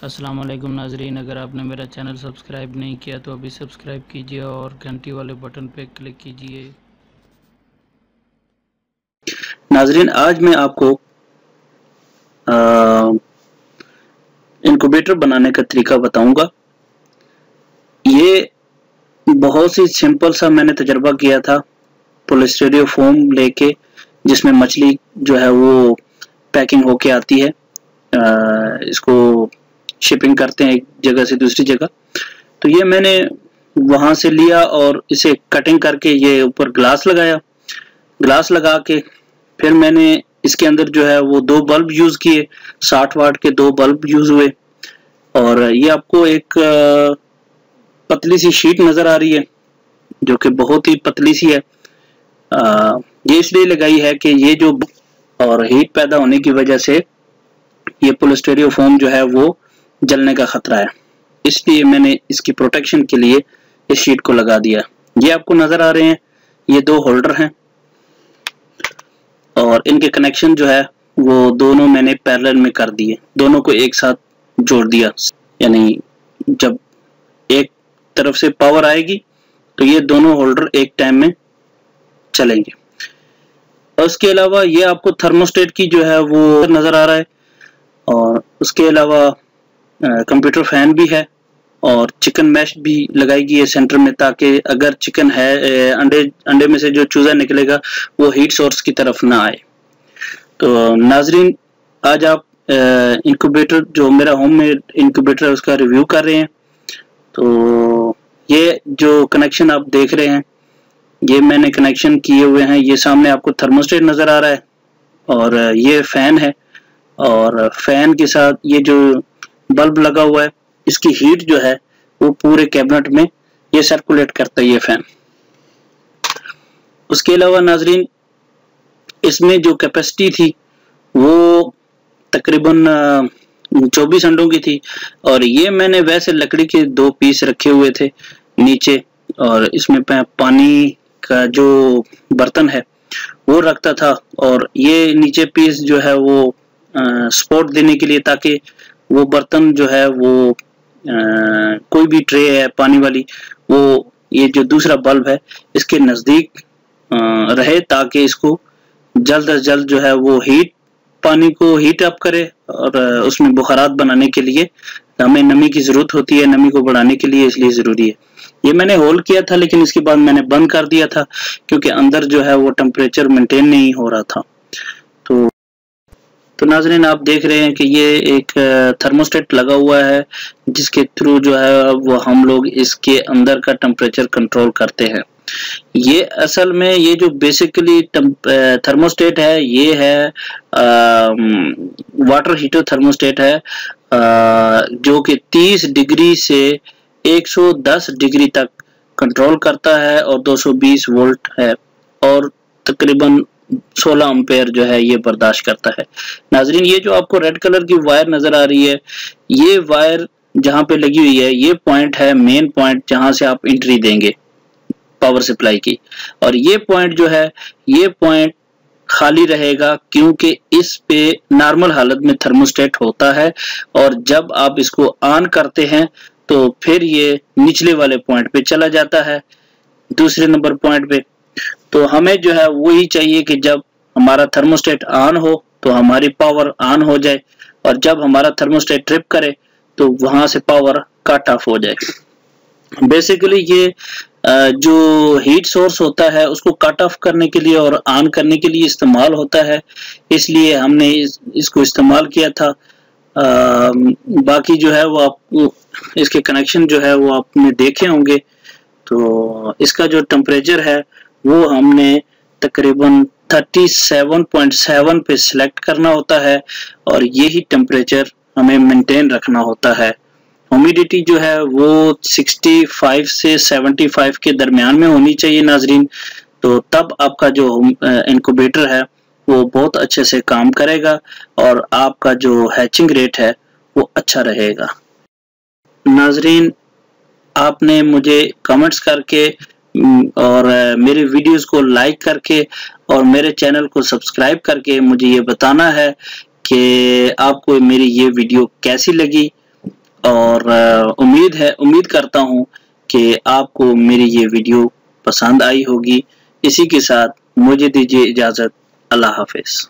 अस्सलाम वालेकुम नाजरीन, अगर आपने मेरा चैनल सब्सक्राइब नहीं किया तो अभी सब्सक्राइब कीजिए और घंटी वाले बटन पे क्लिक कीजिए। नाजरीन, आज मैं आपको इनक्यूबेटर बनाने का तरीका बताऊंगा। ये बहुत ही सिंपल सा मैंने तजर्बा किया था। पॉलीस्टीरीन फोम लेके जिसमें मछली जो है वो पैकिंग होके आती है, इसको शिपिंग करते हैं एक जगह से दूसरी जगह। तो ये मैंने वहां से लिया और इसे कटिंग करके ये ऊपर ग्लास लगाया। ग्लास लगा के फिर मैंने इसके अंदर जो है वो 2 बल्ब यूज किए, 60 वाट के 2 बल्ब यूज हुए। और ये आपको एक पतली सी शीट नजर आ रही है जो कि बहुत ही पतली सी है। ये इसलिए लगाई है कि ये जो और हीट पैदा होने की वजह से ये पॉलीस्टीरीन फोम जो है वो जलने का खतरा है, इसलिए मैंने इसकी प्रोटेक्शन के लिए इस शीट को लगा दिया। ये आपको नजर आ रहे हैं, ये 2 होल्डर हैं और इनके कनेक्शन जो है वो दोनों मैंने पैरेलल में कर दिए, दोनों को एक साथ जोड़ दिया। यानी जब एक तरफ से पावर आएगी तो ये दोनों होल्डर एक टाइम में चलेंगे। उसके अलावा ये आपको थर्मोस्टेट की जो है वो नजर आ रहा है और उसके अलावा कंप्यूटर फैन भी है और चिकन मैश भी लगाई गई है सेंटर में, ताकि अगर चिकन है अंडे में से जो चूजा निकलेगा वो हीट सोर्स की तरफ ना आए। तो नाजरीन, आज आप इंक्यूबेटर जो मेरा होममेड इंक्यूबेटर है उसका रिव्यू कर रहे हैं। तो ये जो कनेक्शन आप देख रहे हैं ये मैंने कनेक्शन किए हुए हैं। ये सामने आपको थर्मोस्टेट नजर आ रहा है और ये फैन है और फैन के साथ ये जो बल्ब लगा हुआ है इसकी हीट जो है वो पूरे कैबिनेट में ये सर्कुलेट करता है ये फैन। उसके अलावा नाजरीन, इसमें जो कैपेसिटी थी वो तकरीबन 24 अंडों की थी और ये मैंने वैसे लकड़ी के 2 पीस रखे हुए थे नीचे और इसमें पानी का जो बर्तन है वो रखता था और ये नीचे पीस जो है वो सपोर्ट देने के लिए, ताकि वो बर्तन जो है वो कोई भी ट्रे है पानी वाली वो ये जो दूसरा बल्ब है इसके नजदीक रहे, ताकि इसको जल्द अज जल्द जो है वो पानी को हीट अप करे और उसमें बुखारात बनाने के लिए हमें नमी की जरूरत होती है, नमी को बढ़ाने के लिए, इसलिए जरूरी है। ये मैंने होल्ड किया था लेकिन इसके बाद मैंने बंद कर दिया था क्योंकि अंदर जो है वो टेम्परेचर मेंटेन नहीं हो रहा था। तो नाज़रीन, आप देख रहे हैं कि ये एक थर्मोस्टेट लगा हुआ है जिसके थ्रू जो है वो हम लोग इसके अंदर का टेम्परेचर कंट्रोल करते हैं। ये असल में ये जो बेसिकली थर्मोस्टेट है ये है वाटर हीटर थर्मोस्टेट है, जो कि 30 डिग्री से 110 डिग्री तक कंट्रोल करता है और 220 वोल्ट है और तकरीबन 16 एम्पेयर जो है ये बर्दाश्त करता है। नाजरीन, ये जो आपको रेड कलर की वायर नजर आ रही है, ये वायर जहां पे लगी हुई है ये पॉइंट है मेन पॉइंट जहां से आप एंट्री देंगे पावर सप्लाई की, और ये पॉइंट जो है ये पॉइंट खाली रहेगा क्योंकि इस पे नॉर्मल हालत में थर्मोस्टेट होता है और जब आप इसको ऑन करते हैं तो फिर ये निचले वाले पॉइंट पे चला जाता है, दूसरे नंबर पॉइंट पे। तो हमें जो है वही चाहिए कि जब हमारा थर्मोस्टेट ऑन हो तो हमारी पावर ऑन हो जाए और जब हमारा थर्मोस्टेट ट्रिप करे तो वहां से पावर कट ऑफ हो जाए। बेसिकली ये जो हीट सोर्स होता है उसको कट ऑफ करने के लिए और ऑन करने के लिए इस्तेमाल होता है, इसलिए हमने इसको इस्तेमाल किया था। बाकी जो है वो आपको इसके कनेक्शन जो है वो आपने देखे होंगे। तो इसका जो टेम्परेचर है वो हमने तकरीबन 37.7 पे सिलेक्ट करना होता है और यही टेम्परेचर हमें मेंटेन रखना होता है। ह्यूमिडिटी जो है वो 65 से 75 के दरमियान में होनी चाहिए नाजरीन, तो तब आपका जो इंक्यूबेटर है वो बहुत अच्छे से काम करेगा और आपका जो हैचिंग रेट है वो अच्छा रहेगा। नाजरीन, आपने मुझे कमेंट्स करके और मेरे वीडियोस को लाइक करके और मेरे चैनल को सब्सक्राइब करके मुझे ये बताना है कि आपको मेरी ये वीडियो कैसी लगी और उम्मीद करता हूँ कि आपको मेरी ये वीडियो पसंद आई होगी। इसी के साथ मुझे दीजिए इजाज़त। अल्लाह हाफिज़।